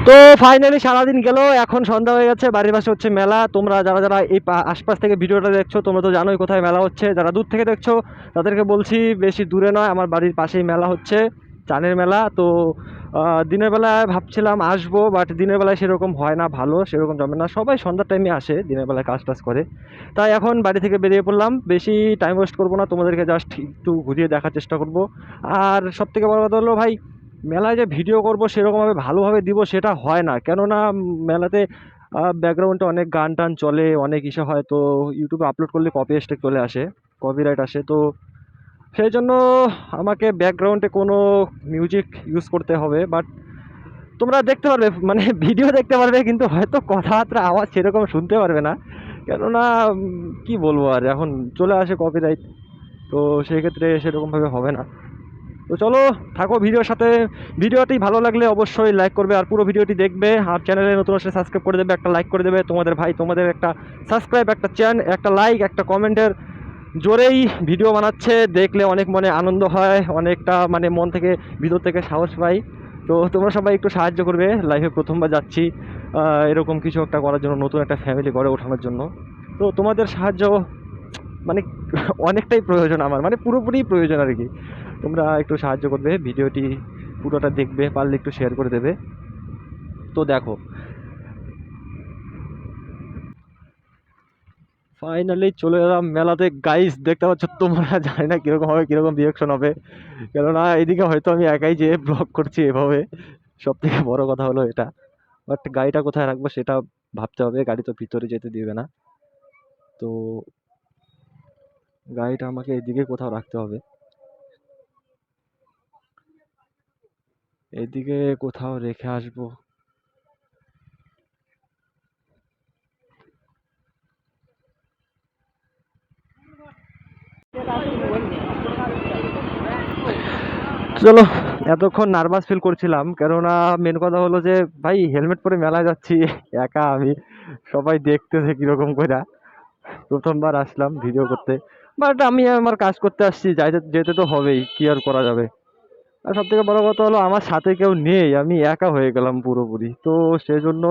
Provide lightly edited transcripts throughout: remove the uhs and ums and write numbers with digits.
তো ফাইনালি সারাদিন গেল, এখন সন্ধ্যা হয়ে গেছে, বাড়ির পাশে হচ্ছে মেলা। তোমরা যারা যারা এই আশপাশ থেকে ভিডিওটা দেখছো তোমরা তো জানোই কোথায় মেলা হচ্ছে। যারা দূর থেকে দেখছো তাদেরকে বলছি বেশি দূরে নয়, আমার বাড়ির পাশেই মেলা হচ্ছে, চানের মেলা। তো দিনের বেলায় ভাবছিলাম আসবো, বাট দিনের বেলায় সেরকম হয় না, ভালো সেরকম জমে না, সবাই সন্ধ্যার টাইমে আসে, দিনের বেলায় কাজ টাজ করে। তাই এখন বাড়ি থেকে বেরিয়ে পড়লাম, বেশি টাইম ওয়েস্ট করবো না, তোমাদেরকে জাস্ট একটু ঘুরিয়ে দেখার চেষ্টা করব। আর সব থেকে বড় কথা হলো ভাই, মেলায় যে ভিডিও করব সেরকমভাবে ভালোভাবে দিব সেটা হয় না, কেননা মেলাতে ব্যাকগ্রাউন্ডে অনেক গান টান চলে, অনেক ইসে হয়, তো ইউটিউবে আপলোড করলে কপি স্ট্রাইক চলে আসে, কপিরাইট আসে। তো সেই জন্য আমাকে ব্যাকগ্রাউন্ডে কোনো মিউজিক ইউজ করতে হবে। বাট তোমরা দেখতে পারবে, মানে ভিডিও দেখতে পারবে, কিন্তু হয়তো কথাবার্তা আওয়াজ সেরকম শুনতে পারবে না, কেননা কি বলবো আর, এখন চলে আসে কপিরাইট। তো সেই ক্ষেত্রে সেরকমভাবে হবে না। তো চলো, থাকো ভিডিওর সাথে। ভিডিওটি ভালো লাগলে অবশ্যই লাইক করবে, আর পুরো ভিডিওটি দেখবে, আর চ্যানেলে নতুন আসলে সাবস্ক্রাইব করে দেবে, একটা লাইক করে দেবে। তোমাদের ভাই তোমাদের একটা সাবস্ক্রাইব, একটা একটা লাইক, একটা কমেন্টের জোরেই ভিডিও বানাচ্ছে, দেখলে অনেক মনে আনন্দ হয়, অনেকটা মানে মন থেকে ভিতর থেকে সাহস পাই। তো তোমরা সবাই একটু সাহায্য করবে, লাইফে প্রথমবার যাচ্ছি এরকম কিছু একটা করার জন্য, নতুন একটা ফ্যামিলি গড়ে ওঠানোর জন্য। তো তোমাদের সাহায্য মানে অনেকটাই প্রয়োজন আমার, মানে পুরোপুরি প্রয়োজন আর কি। তোমরা একটু সাহায্য করবে, ভিডিওটি পুরোটা দেখবে, পারলে একটু শেয়ার করে দেবে। তো দেখো, ফাইনালি চলে এলাম মেলাতে গাইস, দেখতে পাচ্ছ তোমরা, জানি না কিরকম হবে, কিরকম রিয়াকশন হবে, কেননা এদিকে হয়তো আমি একাই যে ব্লগ করছি এভাবে, সব থেকে বড় কথা হলো এটা। বাট গাড়িটা কোথায় রাখবো সেটা ভাবতে হবে, গাড়ি তো ভিতরে যেতে দিবে না। তো গাড়িটা আমাকে এদিকে কোথাও রাখতে হবে, এদিকে কোথাও রেখে আসবো। চলো, এতক্ষণ নার্ভাস ফিল করছিলাম, কেননা মেন কথা হলো যে ভাই হেলমেট পরে মেলায় যাচ্ছি একা আমি, সবাই দেখতেছে কিরকম করে, প্রথমবার আসলাম ভিডিও করতে। বাট আমি আমার কাজ করতে আসছি, যাইতে যেতে তো হবেই, কি আর করা যাবে। আর সব থেকে বড় কথা হলো আমার সাথে কেউ নেই, আমি একা হয়ে গেলাম পুরোপুরি। তো সেই জন্য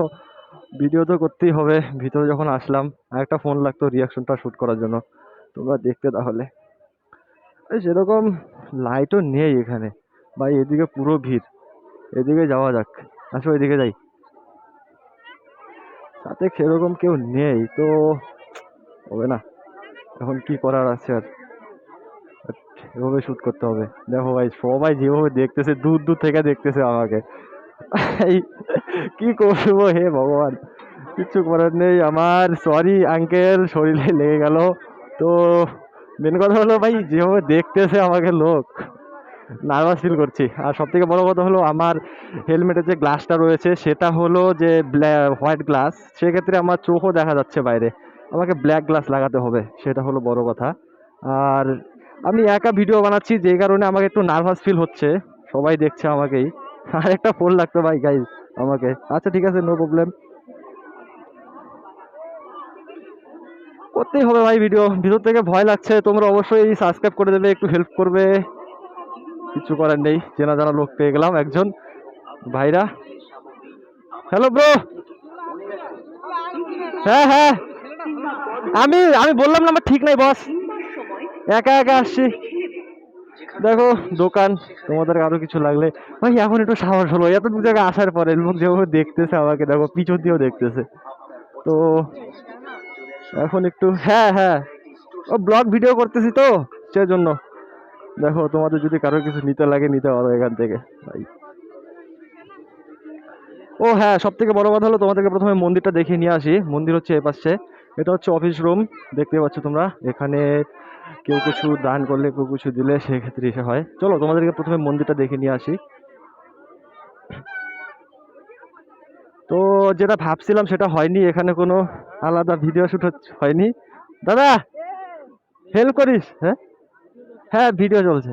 ভিডিও তো করতেই হবে, ভিতরে যখন আসলাম আর একটা ফোন লাগতো রিয়াকশনটা শ্যুট করার জন্য, তোমরা দেখতে তাহলে। সেরকম লাইটও নেই এখানে ভাই, এদিকে পুরো ভিড়, এদিকে যাওয়া যাক, আসো এদিকে যাই। সাথে সেরকম কেউ নেই তো হবে না, এখন কি করার আছে আর, But এভাবে শুট করতে হবে। দেখো ভাই সবাই যেভাবে দেখতেছে, দূর দূর থেকে দেখতেছে আমাকে, এই কি করবো হে ভগবান, কিচ্ছু করার নেই আমার, সরি আঙ্কেল, শরীরে লেগে গেল। তো মেন কথা হলো ভাই যেভাবে দেখতেছে আমাকে লোক, নার্ভাস ফিল করছি। আর সব থেকে বড় কথা হলো আমার হেলমেটের যে গ্লাসটা রয়েছে সেটা হলো যে হোয়াইট গ্লাস, সেক্ষেত্রে আমার চোখও দেখা যাচ্ছে বাইরে, আমাকে ব্ল্যাক গ্লাস লাগাতে হবে, সেটা হলো বড় কথা। আর আমি একা ভিডিও বানাচ্ছি যে কারণে আমাকে একটু নার্ভাস ফিল হচ্ছে, সবাই দেখছে আমাকেই। আর একটা ফোন লাগতো ভাই গাইজ আমাকে, আচ্ছা ঠিক আছে, নো প্রবলেম, করতেই হবে ভাই ভিডিও, ভিতর থেকে ভয় লাগছে। তোমরা অবশ্যই সাবস্ক্রাইব করে দেবে, একটু হেল্প করবে, কিছু করার নেই, চেনা জানা লোক পেয়ে গেলাম একজন, ভাইরা। Hello bro. হ্যাঁ হ্যাঁ, আমি আমি বললাম না আমার ঠিক নাই বস, একা একা আসছি। দেখো দোকান, তোমাদের আরো কিছু লাগলে, ভাই এখন একটু সাহস হলো, এত দূর জায়গায় আসার পরে লোক যেভাবে দেখতেছে আমাকে, দেখো পিছন দিয়েও দেখতেছে। তো এখন একটু, হ্যাঁ হ্যাঁ, ও ব্লগ ভিডিও করতেছি তো সেজন্য। দেখো তোমাদের যদি কারো কিছু নিতে লাগে নিতে পারো এখান থেকে ভাই। ও হ্যাঁ, সব থেকে বড় কথা হলো তোমাদেরকে প্রথমে মন্দিরটা দেখিয়ে নিয়ে আসি। মন্দির হচ্ছে এ পাশে, এটা হচ্ছে অফিস রুম, দেখতে পাচ্ছ তোমরা, এখানে কেউ কিছু দান করলে, কেউ কিছু দিলে সেক্ষেত্রে এসে হয়। চলো তোমাদেরকে প্রথমে মন্দিরটা দেখে নিয়ে আসি। তো যেটা ভাবছিলাম সেটা হয়নি, এখানে কোনো আলাদা ভিডিও শুট হয়নি। দাদা হেল্প করিস, হ্যাঁ হ্যাঁ ভিডিও চলছে।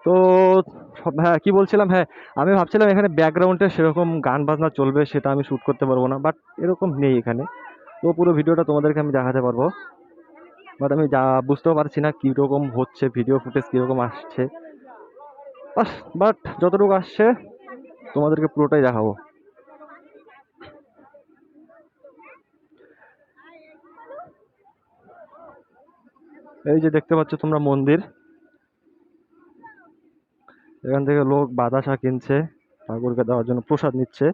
তো হ্যাঁ কি বলছিলাম, হ্যাঁ আমি ভাবছিলাম এখানে ব্যাকগ্রাউন্ডে সেরকম গান বাজনা চলবে, সেটা আমি শ্যুট করতে পারবো না, বাট এরকম নেই এখানে। তো পুরো ভিডিওটা তোমাদেরকে আমি দেখাতে পারবো, বাট আমি যা বুঝতেও পারছি না কীরকম হচ্ছে, ভিডিও ফুটেজ কীরকম আসছে, বাট যতটুকু আসছে তোমাদেরকে পুরোটাই দেখাবো। এই যে দেখতে পাচ্ছ তোমরা মন্দির, এখান থেকে লোক বাতাসা কিনছে, ঠাকুরকে দেওয়ার জন্য প্রসাদ নিচ্ছে।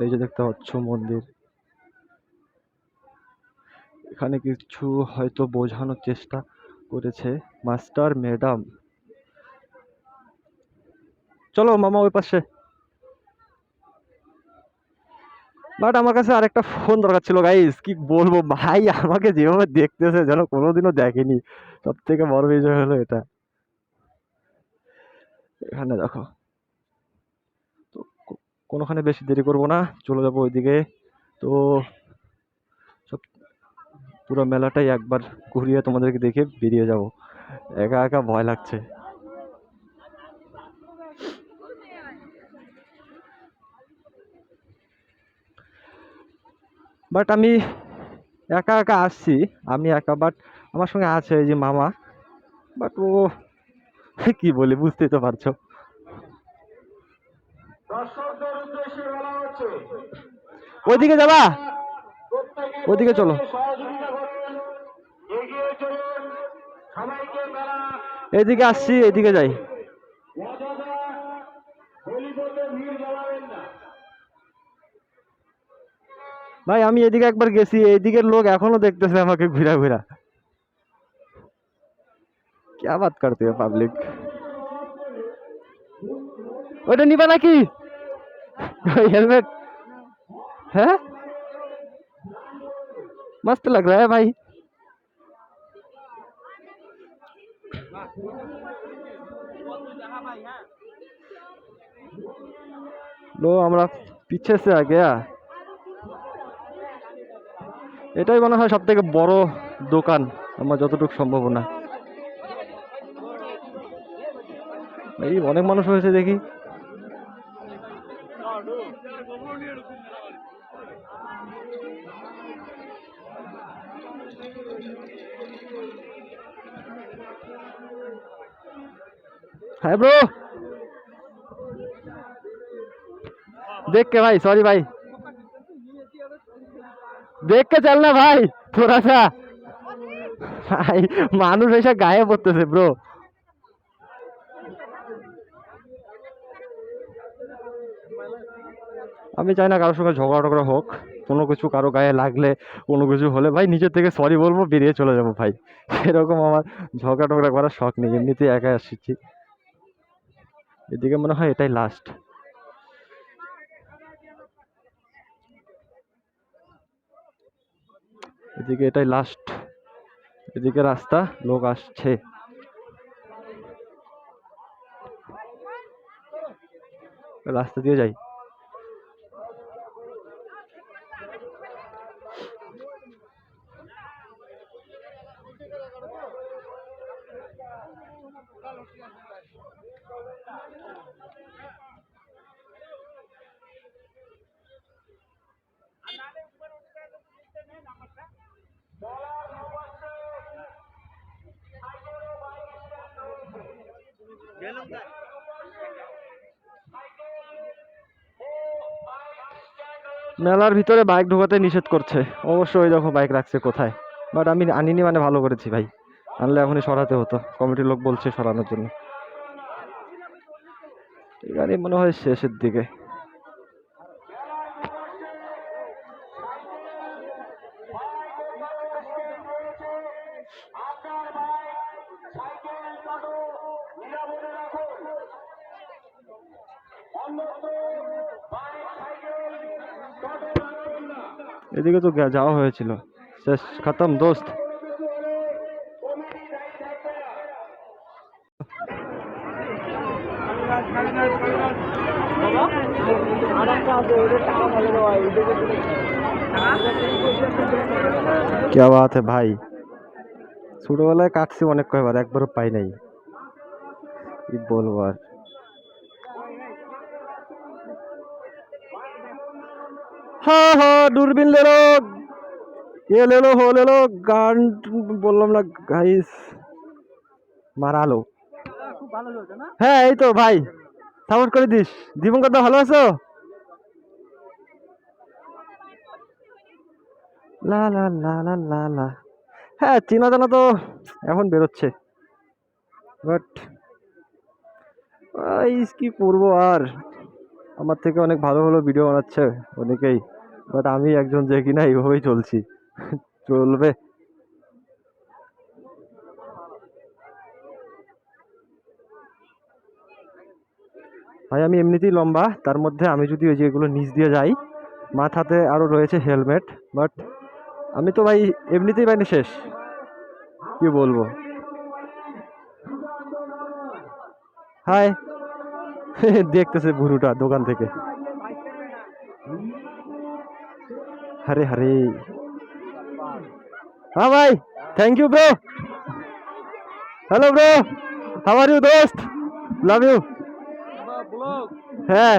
এই যে দেখতে পাচ্ছ মন্দির, এখানে কিছু হয়তো বোঝানোর চেষ্টা করেছে মাস্টার ম্যাডাম। চলো মামা ওই পাশে। বাট আমার কাছে আরেকটা ফোন দরকার ছিল গাইস, কি বলবো ভাই, আমাকে যেভাবে দেখতেছে যেন কোনোদিনও দেখেনি। সব থেকে বড় বিষয় হলো এটা। এখানে দেখো তো, কোনোখানে বেশি দেরি করবো না, চলে যাবো ওইদিকে। তো সব পুরো মেলাটাই একবার ঘুরিয়ে তোমাদেরকে দেখে বেরিয়ে যাব, একা একা ভয় লাগছে। বাট আমি একা একা আসছি, আমি একা, বাট আমার সঙ্গে আছে এই যে মামা। বাট ও কি বলি বুঝতেই তো পারছো। ওইদিকে যাবা, ওইদিকে চলো, এদিকে আসছি, এদিকে যাই। ভাই আমি এদিকে একবার গেছি, এইদিকের লোক এখনো দেখতেছে আমাকে ঘুরা ঘুরা। क्या बात करते हो পাবলিক। ওইটা নিবা নাকি हेलमेट? है मस्त लग रहा है भाई। लो আমরা পিছে से आ गया। এটাই মনে হয় সব থেকে বড় দোকান আমার যতটুকু সম্ভাবনা। এই অনেক মানুষ হয়েছে দেখি। हाय ब्रो, देख के भाई, सॉरी भाई, देख के चलना भाई थोड़ा सा। ভাই মানুষ এসে গায়ে পড়তেছে ব্রো। আমি চাই না কারোর সঙ্গে ঝগড়া টগড়া হোক, কোনো কিছু কারো গায়ে লাগলে, কোনো কিছু হলে ভাই নিজের থেকে সরি বলবো, বেরিয়ে চলে যাবো ভাই। সেরকম আমার ঝগড়া টগড়া করার শখ নেই, এমনিতেই একাই আসছি। এদিকে মনে হয় এটাই লাস্ট। এদিকে এটাই লাস্ট, এদিকে রাস্তা, লোক আসছে, রাস্তা দিয়ে যাই। মেলার ভিতরে বাইক ঢোকাতে নিষেধ করছে, অবশ্যই দেখো বাইক রাখছে কোথায়। বাট আমি আনিনি মানে ভালো করেছি ভাই, আনলে এখনই সরাতে হতো, কমিটির লোক বলছে সরানোর জন্য। গাড়ি মনে হয় শেষের দিকে। এদিকে তো যাওয়া হয়েছিল, শেষ, খতম দোস্ত। क्या बात है भाई, ছোটবেলায় কাটছি অনেক কয়বার, একবারও পাই নাই, কি বলবো আর। हाँ हाँ दूरबीन ले लो, ये ले लो, हो ले लो, गान বললাম না গাইস, মারালো। হ্যাঁ এই তো ভাই, সাপোর্ট করে দিস। দীপঙ্কর দা ভালো আছো? লা লা লা লা লা লা। হ্যাঁ চেনা জানা তো এখন বেরোচ্ছে, বাট কি করবো আর, আমার থেকে অনেক ভালো ভালো ভিডিও বানাচ্ছে অনেকেই, বাট আমি একজন যে কিনা এইভাবেই চলছি। চলবে। ভাই আমি এমনিতেই লম্বা, তার মধ্যে আমি যদি ওই যেগুলো নিচ দিয়ে যাই, মাথাতে আরো রয়েছে হেলমেট, বাট আমি তো ভাই এমনিতেই বাইরে শেষ, কি বলবো। হাই। দেখতেছে বুড়োটা দোকান থেকে। আরে আরে, হ্যাঁ ভাই, thank you bro. Hello bro, how are you দোস্ত, লাভ ইউ। হ্যাঁ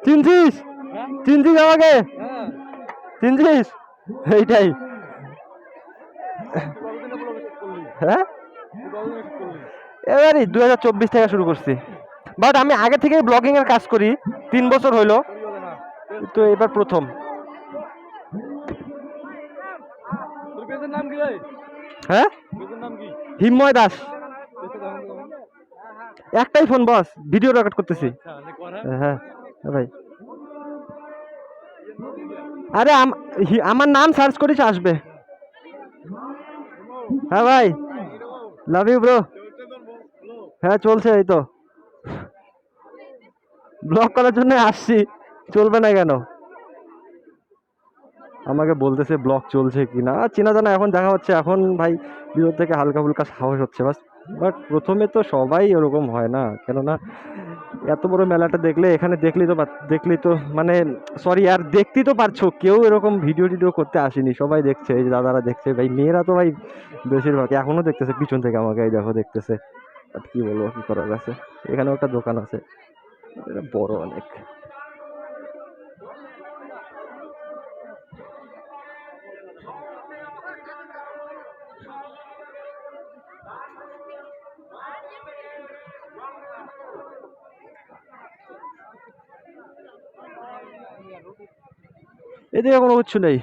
চিনছিস, চিনছিস আমাকে, চিনছিস, এইটাই। হ্যাঁ এবারই 2024 থেকে শুরু করছি, বাট আমি আগে থেকে ব্লগিং এর কাজ করি, 3 বছর হইলো, তো এবার প্রথম। হ্যাঁ হিমময় দাস। একটাই ফোন বস, ভিডিও রেকর্ড করতেছি। হ্যাঁ ভাই, আরে আমার নাম সার্চ করিস আসবে। হ্যাঁ ভাই, লাভ ইউ ব্রো। হ্যাঁ চলছে এই তো, ব্লগ করার জন্য আসছি, চলবে না কেন। আমাকে বলতেছে ব্লগ চলছে কিনা, চেনা জানা এখন দেখা হচ্ছে, এখন ভাই ভিতর থেকে হালকা ফুলকা সাহস হচ্ছে বাস। বাট প্রথমে তো সবাই ওরকম হয় না, কেননা এত বড় মেলাটা দেখলে, এখানে দেখলেই তো মানে, সরি আর দেখতেই তো পারছো, কেউ এরকম ভিডিও টিডিও করতে আসেনি, সবাই দেখছে, এই যে দাদারা দেখছে ভাই, মেয়েরা তো ভাই বেশিরভাগ এখনো দেখতেছে পিছন থেকে আমাকে, এই দেখো দেখতেছে। আর কি বলবো, কি করার আছে। এখানেও একটা দোকান আছে, এটা বড় অনেক। এদিকে কোনো কিছু নেই।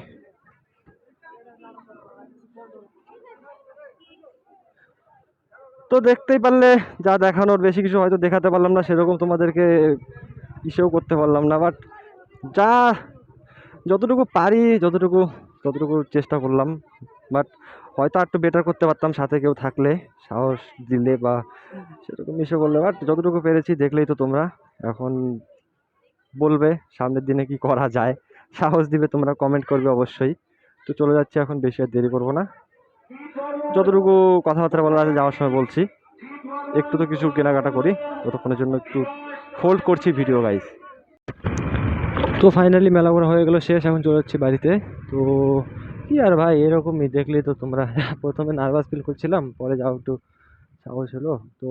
তো দেখতেই পারলে, যা দেখানোর, বেশি কিছু হয়তো দেখাতে পারলাম না সেরকম, তোমাদেরকে ইসেও করতে পারলাম না, বাট যা যতটুকু পারি, যতটুকু চেষ্টা করলাম, বাট হয়তো আর একটু বেটার করতে পারতাম সাথে কেউ থাকলে, সাহস দিলে বা সেরকম ইসে করলে, বাট যতটুকু পেরেছি দেখলেই তো তোমরা। এখন বলবে সামনের দিনে কি করা যায়, সাহস দিবে তোমরা, কমেন্ট করবে অবশ্যই। তো চলে যাচ্ছি এখন, বেশি আর দেরি করবো না, যতটুকু কথাবার্তা বলার আছে যাওয়ার সময় বলছি। একটু তো কিছু কেনাকাটা করি, ততক্ষণের জন্য একটু হোল্ড করছি ভিডিও গাইস। তো ফাইনালি মেলা ঘোরা হয়ে গেল শেষ, এখন চলে যাচ্ছি বাড়িতে। তো কি আর ভাই, এরকমই দেখলেই তো তোমরা। প্রথমে নার্ভাস ফিল করছিলাম, পরে যাও একটু সাহস হলো। তো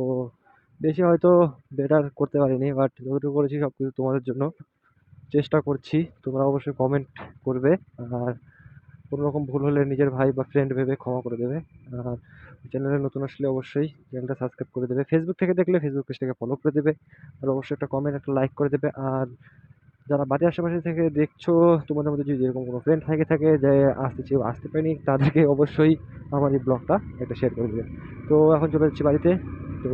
বেশি হয়তো বেটার করতে পারিনি, বাট যতটুকু করেছি সব কিছু তোমাদের জন্য চেষ্টা করছি। তোমরা অবশ্যই কমেন্ট করবে, আর কোনো রকম ভুল হলে নিজের ভাই বা ফ্রেন্ড ভেবে ক্ষমা করে দেবে। আর চ্যানেলে নতুন আসলে অবশ্যই চ্যানেলটা সাবস্ক্রাইব করে দেবে, ফেসবুক থেকে দেখলে ফেসবুক পেজটাকে ফলো করে দেবে, আর অবশ্যই একটা কমেন্ট, একটা লাইক করে দেবে। আর যারা বাড়ির আশেপাশে থেকে দেখছো, তোমাদের মধ্যে যদি এরকম কোনো ফ্রেন্ড থাকে যে আসতে পারেনি, তাদেরকে অবশ্যই আমার এই ব্লগটা একটা শেয়ার করে দেবে। তো এখন চলে যাচ্ছি বাড়িতে। তো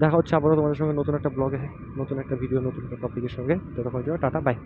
দেখা হচ্ছে আবারও তোমাদের সঙ্গে নতুন একটা ব্লগে, নতুন একটা ভিডিও, নতুন একটা টপিকের সঙ্গে। ততক্ষণ জন্য টাটা, বাই।